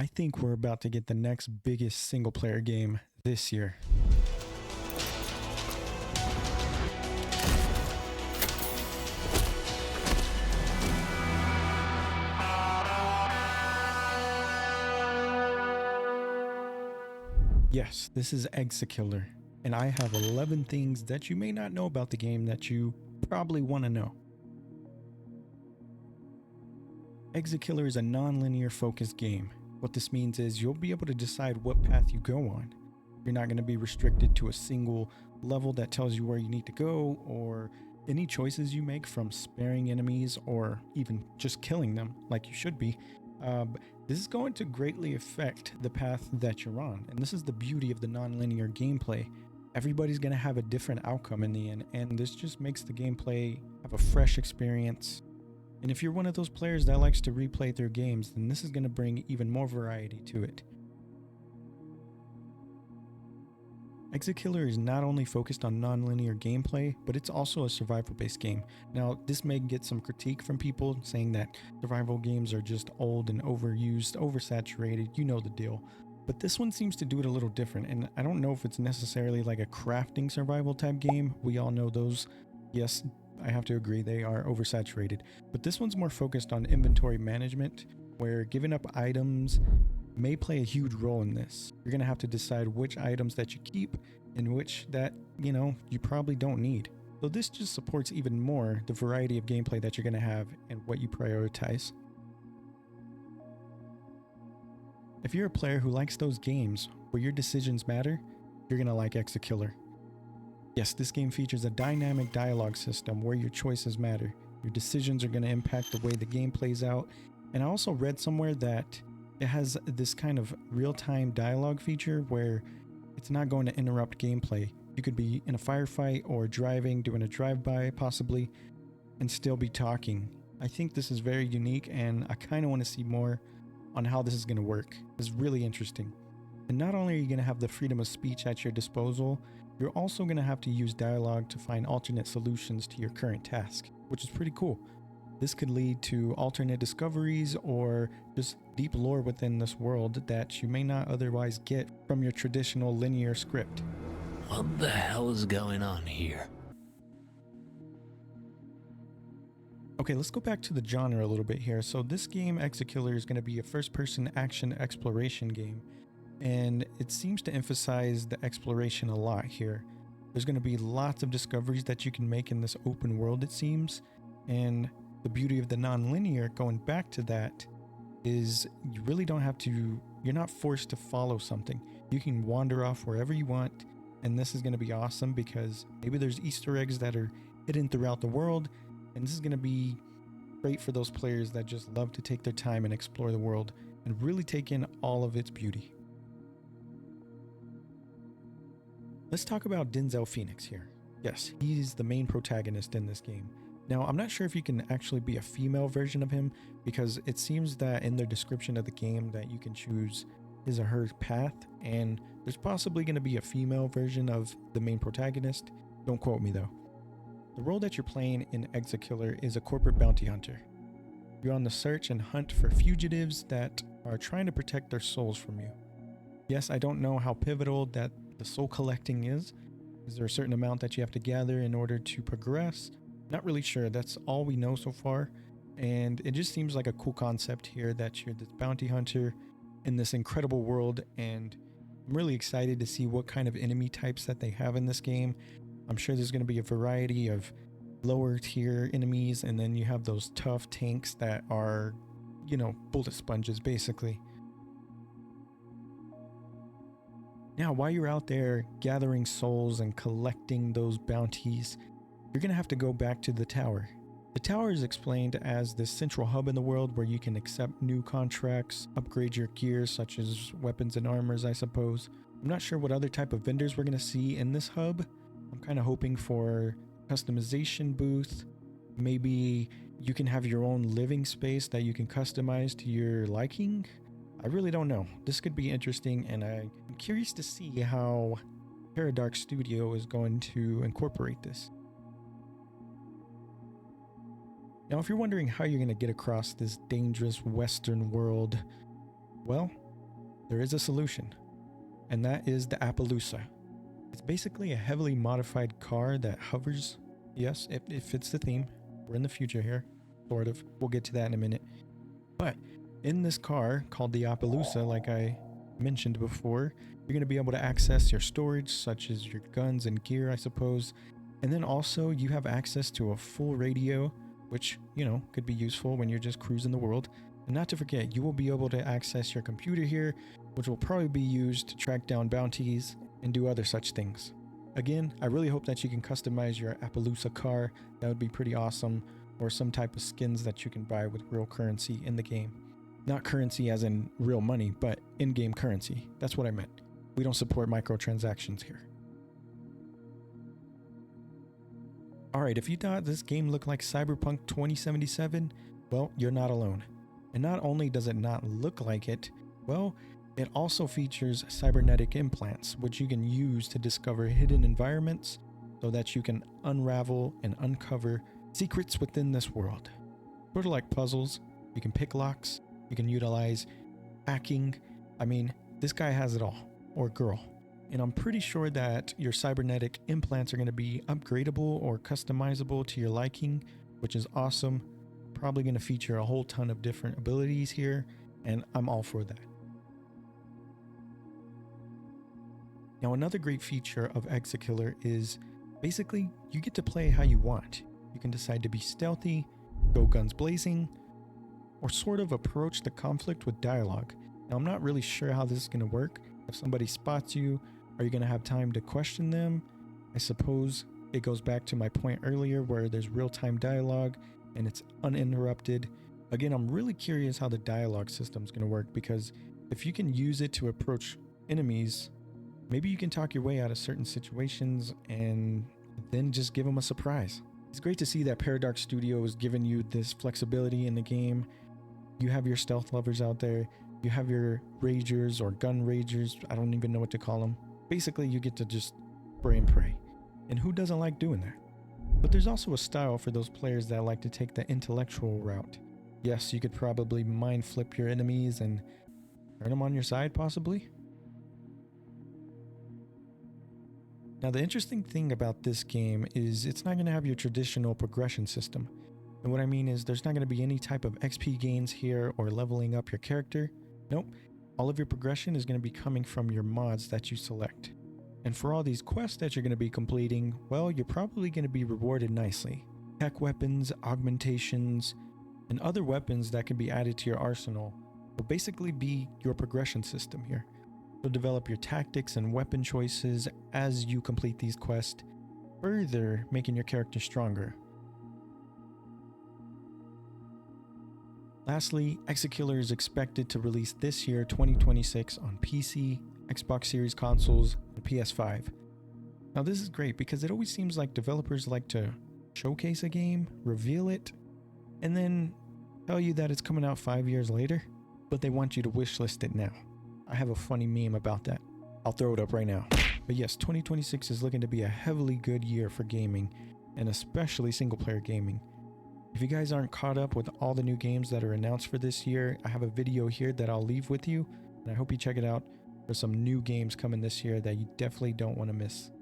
I think we're about to get the next biggest single player game this year. Yes, this is EXEKILLER, and I have 11 things that you may not know about the game that you probably want to know. EXEKILLER is a non-linear focused game. What this means is you'll be able to decide what path you go on. You're not going to be restricted to a single level that tells you where you need to go, or any choices you make, from sparing enemies or even just killing them like you should be. This is going to greatly affect the path that you're on, and this is the beauty of the non-linear gameplay. Everybody's going to have a different outcome in the end, and this just makes the gameplay have a fresh experience. And if you're one of those players that likes to replay their games, then this is going to bring even more variety to it. EXEKILLER is not only focused on non-linear gameplay, but it's also a survival-based game. Now, this may get some critique from people saying that survival games are just old and overused, oversaturated, you know the deal. But this one seems to do it a little different, and I don't know if it's necessarily like a crafting survival type game. We all know those. Yes, I have to agree, they are oversaturated. But this one's more focused on inventory management, where giving up items may play a huge role in this. You're going to have to decide which items that you keep and which that, you probably don't need. So this just supports even more the variety of gameplay that you're going to have and what you prioritize. If you're a player who likes those games where your decisions matter, you're going to like EXEKILLER. Yes, this game features a dynamic dialogue system where your choices matter. Your decisions are going to impact the way the game plays out. And I also read somewhere that it has this kind of real-time dialogue feature where it's not going to interrupt gameplay. You could be in a firefight or driving, doing a drive-by possibly, and still be talking. I think this is very unique, and I kind of want to see more on how this is going to work. It's really interesting. And not only are you going to have the freedom of speech at your disposal, you're also going to have to use dialogue to find alternate solutions to your current task, which is pretty cool. This could lead to alternate discoveries or just deep lore within this world that you may not otherwise get from your traditional linear script. What the hell is going on here? Okay, let's go back to the genre a little bit here. So this game, EXEKILLER, is going to be a first-person action exploration game, and it seems to emphasize the exploration a lot here. There's going to be lots of discoveries that you can make in this open world, it seems, and the beauty of the non-linear, going back to that, is you really don't have to, you're not forced to follow something. You can wander off wherever you want, and this is going to be awesome because maybe there's Easter eggs that are hidden throughout the world, and this is going to be great for those players that just love to take their time and explore the world and really take in all of its beauty. Let's talk about Denzel Phoenix here. Yes, he's the main protagonist in this game. Now, I'm not sure if you can actually be a female version of him, because it seems that in the description of the game that you can choose his or her path, and there's possibly going to be a female version of the main protagonist. Don't quote me though. The role that you're playing in EXEKILLER is a corporate bounty hunter. You're on the search and hunt for fugitives that are trying to protect their souls from you. Yes, I don't know how pivotal that the soul collecting is. Is there a certain amount that you have to gather in order to progress? Not really sure. That's all we know so far. And it just seems like a cool concept here that you're this bounty hunter in this incredible world. And I'm really excited to see what kind of enemy types that they have in this game. I'm sure there's going to be a variety of lower tier enemies. And then you have those tough tanks that are, bullet sponges basically. Now, while you're out there gathering souls and collecting those bounties, you're going to have to go back to the tower. The tower is explained as this central hub in the world where you can accept new contracts, upgrade your gear, such as weapons and armors, I suppose. I'm not sure what other type of vendors we're going to see in this hub. I'm kind of hoping for customization booth. Maybe you can have your own living space that you can customize to your liking. I really don't know. This could be interesting, and I'm curious to see how Paradark Studio is going to incorporate this. Now, if you're wondering how you're going to get across this dangerous Western world, well, there is a solution, and that is the Appaloosa. It's basically a heavily modified car that hovers. Yes, it fits the theme. We're in the future here, sort of. We'll get to that in a minute. But in this car called the Appaloosa, like I mentioned before, you're going to be able to access your storage, such as your guns and gear, I suppose. And then also you have access to a full radio, which, you know, could be useful when you're just cruising the world. And not to forget, you will be able to access your computer here, which will probably be used to track down bounties and do other such things. Again, I really hope that you can customize your Appaloosa car. That would be pretty awesome. Or some type of skins that you can buy with real currency in the game. Not currency as in real money, but in-game currency. That's what I meant. We don't support microtransactions here. Alright, if you thought this game looked like Cyberpunk 2077, well, you're not alone. And not only does it not look like it, well, it also features cybernetic implants, which you can use to discover hidden environments so that you can unravel and uncover secrets within this world. Sort of like puzzles, you can pick locks, you can utilize hacking. I mean, this guy has it all, or girl. And I'm pretty sure that your cybernetic implants are going to be upgradable or customizable to your liking, which is awesome. Probably going to feature a whole ton of different abilities here, and I'm all for that. Now, another great feature of EXEKILLER is basically you get to play how you want. You can decide to be stealthy, go guns blazing, or sort of approach the conflict with dialogue. Now, I'm not really sure how this is going to work. If somebody spots you, are you going to have time to question them? I suppose it goes back to my point earlier where there's real-time dialogue and it's uninterrupted. Again, I'm really curious how the dialogue system is going to work, because if you can use it to approach enemies, maybe you can talk your way out of certain situations and then just give them a surprise. It's great to see that Paradox Studio is giving you this flexibility in the game. You have your stealth lovers out there. You have your ragers or gun ragers. I don't even know what to call them. Basically, you get to just spray and pray. And who doesn't like doing that? But there's also a style for those players that like to take the intellectual route. Yes, you could probably mind flip your enemies and turn them on your side, possibly. Now, the interesting thing about this game is it's not going to have your traditional progression system. And what I mean is there's not going to be any type of XP gains here or leveling up your character. Nope. All of your progression is going to be coming from your mods that you select. And for all these quests that you're going to be completing, well, you're probably going to be rewarded nicely. Tech weapons, augmentations, and other weapons that can be added to your arsenal will basically be your progression system here. You'll develop your tactics and weapon choices as you complete these quests, further making your character stronger. Lastly, EXEKILLER is expected to release this year, 2026, on PC, Xbox Series consoles, and PS5. Now, this is great because it always seems like developers like to showcase a game, reveal it, and then tell you that it's coming out 5 years later, but they want you to wishlist it now. I have a funny meme about that. I'll throw it up right now. But yes, 2026 is looking to be a heavily good year for gaming, and especially single-player gaming. If you guys aren't caught up with all the new games that are announced for this year, I have a video here that I'll leave with you, and I hope you check it out. There's some new games coming this year that you definitely don't want to miss.